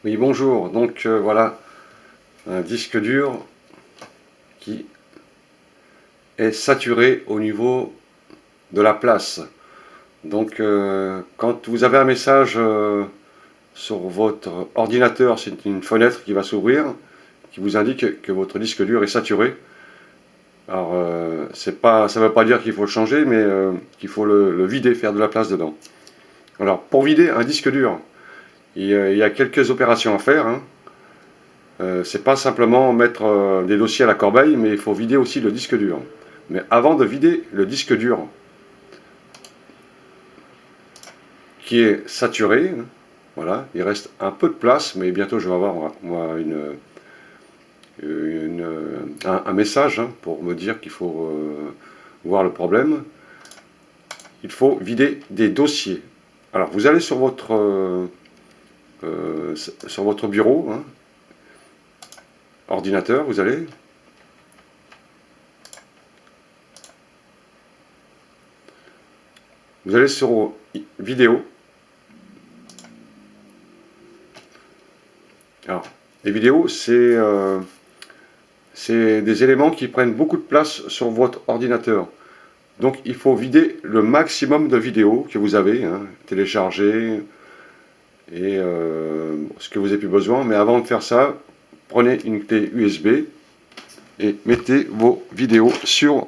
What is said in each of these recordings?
Oui, bonjour. Donc voilà, un disque dur qui est saturé au niveau de la place. Donc quand vous avez un message sur votre ordinateur, c'est une fenêtre qui va s'ouvrir, qui vous indique que votre disque dur est saturé. Alors ça ne veut pas dire qu'il faut le changer, mais qu'il faut le vider, faire de la place dedans. Alors pour vider un disque dur, il y a quelques opérations à faire, hein. C'est pas simplement mettre des dossiers à la corbeille, mais il faut vider aussi le disque dur. Mais avant de vider le disque dur, qui est saturé, hein, voilà, il reste un peu de place, mais bientôt je vais avoir moi un message, hein, pour me dire qu'il faut voir le problème. Il faut vider des dossiers. Alors vous allez sur votre bureau, hein, ordinateur, vous allez sur vidéo. Alors, les vidéos, c'est des éléments qui prennent beaucoup de place sur votre ordinateur. Donc il faut vider le maximum de vidéos que vous avez, hein, télécharger et ce que vous n'avez plus besoin. Mais avant de faire ça, prenez une clé USB et mettez vos vidéos sur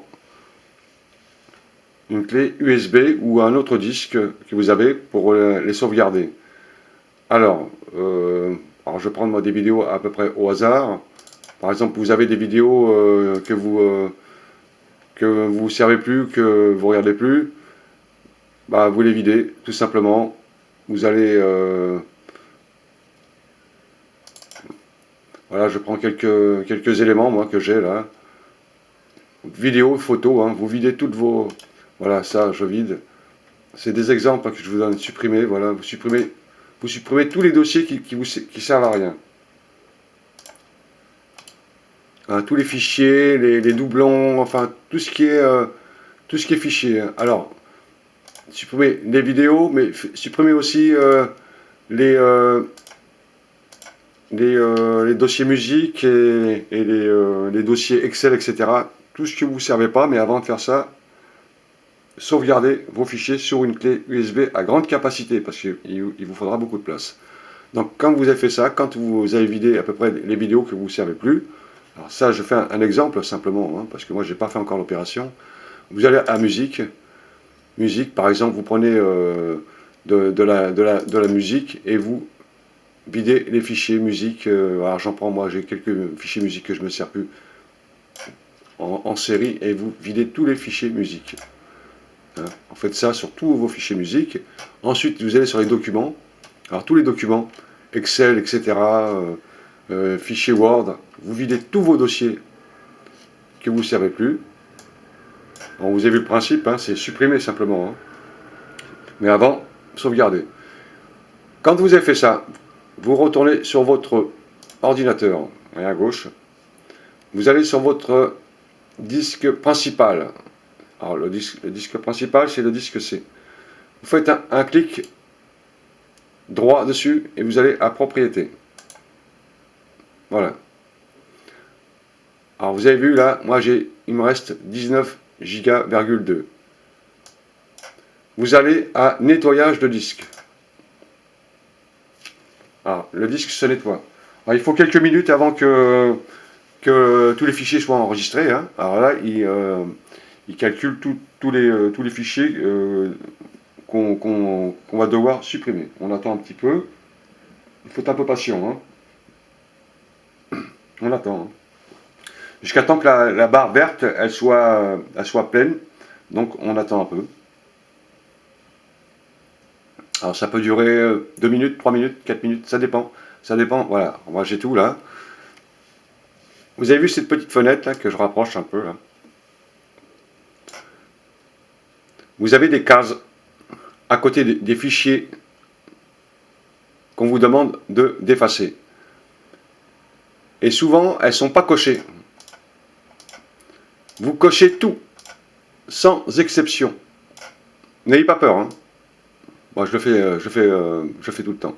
une clé USB ou un autre disque que vous avez pour les sauvegarder. Alors, alors je vais prendre moi des vidéos à peu près au hasard. Par exemple, vous avez des vidéos que vous servez plus, que vous regardez plus, bah, vous les videz tout simplement. Vous allez, voilà, je prends quelques éléments moi que j'ai là, vidéo, photo, hein, vous videz toutes vos, voilà, ça je vide. C'est des exemples, hein, que je vous donne. Supprimer, voilà, vous supprimez tous les dossiers qui servent à rien. Hein, tous les fichiers, les doublons, enfin tout ce qui est fichier. Alors, supprimez les vidéos, mais supprimez aussi les, euh, les dossiers musique et les dossiers Excel, etc. Tout ce que vous ne servez pas, mais avant de faire ça, sauvegardez vos fichiers sur une clé USB à grande capacité, parce qu'il vous faudra beaucoup de place. Donc quand vous avez fait ça, quand vous avez vidé à peu près les vidéos que vous ne servez plus, alors ça je fais un exemple simplement, hein, parce que moi je n'ai pas fait encore l'opération, vous allez à musique, musique par exemple, vous prenez de la musique et vous videz les fichiers musique. Alors j'en prends, moi j'ai quelques fichiers musique que je ne me sers plus en série, et vous videz tous les fichiers musique. Hein. Vous faites ça sur tous vos fichiers musique. Ensuite vous allez sur les documents. Alors tous les documents, Excel, etc., fichiers Word, vous videz tous vos dossiers que vous ne servez plus. Bon, vous avez vu le principe, hein, c'est supprimer simplement. Hein. Mais avant, sauvegarder. Quand vous avez fait ça, vous retournez sur votre ordinateur, à gauche. Vous allez sur votre disque principal. Alors le disque principal, c'est le disque C. Vous faites un clic droit dessus et vous allez à propriété. Voilà. Alors vous avez vu là, moi il me reste 19 Go,2. Vous allez à nettoyage de disque. Alors le disque se nettoie. Alors, il faut quelques minutes avant que tous les fichiers soient enregistrés. Hein. Alors là, il calcule tous les fichiers qu'on va devoir supprimer. On attend un petit peu. Il faut être un peu patient. Hein. On attend. Hein. Jusqu'à temps que la barre verte elle soit pleine. Donc on attend un peu. Alors ça peut durer 2 minutes, 3 minutes, 4 minutes, ça dépend. Ça dépend, voilà. Moi j'ai tout là. Vous avez vu cette petite fenêtre là que je rapproche un peu là. Vous avez des cases à côté des fichiers qu'on vous demande d'effacer. Et souvent, elles ne sont pas cochées. Vous cochez tout, sans exception. N'ayez pas peur. Hein. Moi, je le fais tout le temps.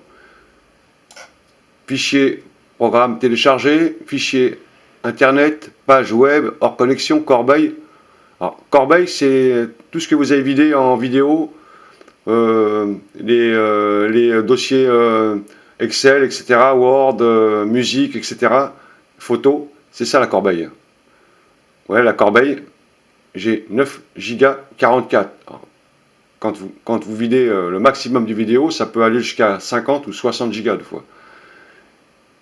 fichier programme téléchargé, fichier internet, page web, hors connexion, corbeille. Alors, corbeille, c'est tout ce que vous avez vidé en vidéo, les dossiers Excel, etc., Word, musique, etc., photos, c'est ça la corbeille. Ouais, la corbeille, j'ai 9 Go 44. Alors, quand vous videz le maximum du vidéo, ça peut aller jusqu'à 50 ou 60 Go de fois.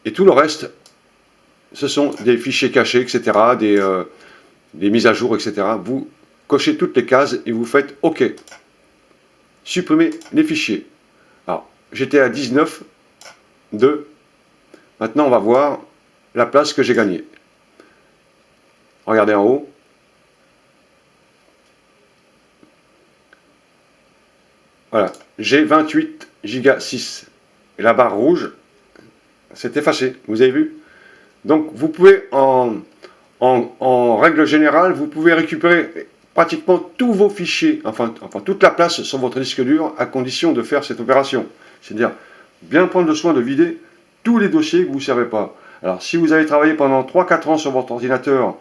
Et tout le reste, ce sont des fichiers cachés, etc., des mises à jour, etc. Vous cochez toutes les cases et vous faites OK. Supprimez les fichiers. Alors, j'étais à 19,2. Maintenant, on va voir la place que j'ai gagnée. Regardez en haut. Voilà, j'ai 28 Go 6. Et la barre rouge, c'est effacé. Vous avez vu? Donc, vous pouvez, en règle générale, vous pouvez récupérer pratiquement tous vos fichiers, enfin toute la place sur votre disque dur, à condition de faire cette opération. C'est-à-dire, bien prendre le soin de vider tous les dossiers que vous ne servez pas. Alors, si vous avez travaillé pendant 3-4 ans sur votre ordinateur,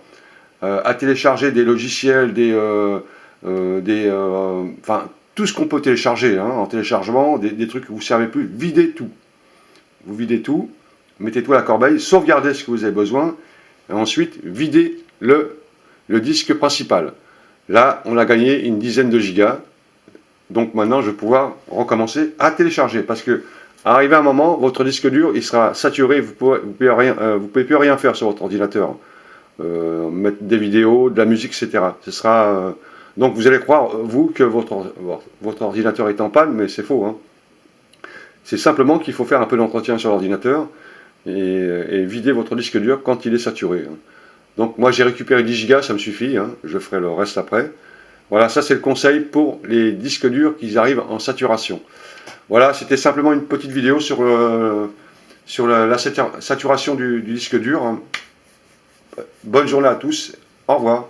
à télécharger des logiciels, enfin, tout ce qu'on peut télécharger en téléchargement, des trucs que vous ne servez plus, videz tout. Vous videz tout, mettez tout à la corbeille, sauvegardez ce que vous avez besoin, et ensuite videz le disque principal. Là, on a gagné une dizaine de gigas, donc maintenant je vais pouvoir recommencer à télécharger, parce que arrivé à un moment, votre disque dur il sera saturé, vous ne pouvez plus rien faire sur votre ordinateur. Mettre des vidéos, de la musique, etc. Ce sera, donc vous allez croire, vous, que votre ordinateur est en panne, mais c'est faux. Hein. C'est simplement qu'il faut faire un peu d'entretien sur l'ordinateur et vider votre disque dur quand il est saturé. Hein. Donc moi j'ai récupéré 10 Go, ça me suffit, hein. Je ferai le reste après. Voilà, ça c'est le conseil pour les disques durs qui arrivent en saturation. Voilà, c'était simplement une petite vidéo sur, la saturation du disque dur. Hein. Bonne journée à tous, au revoir.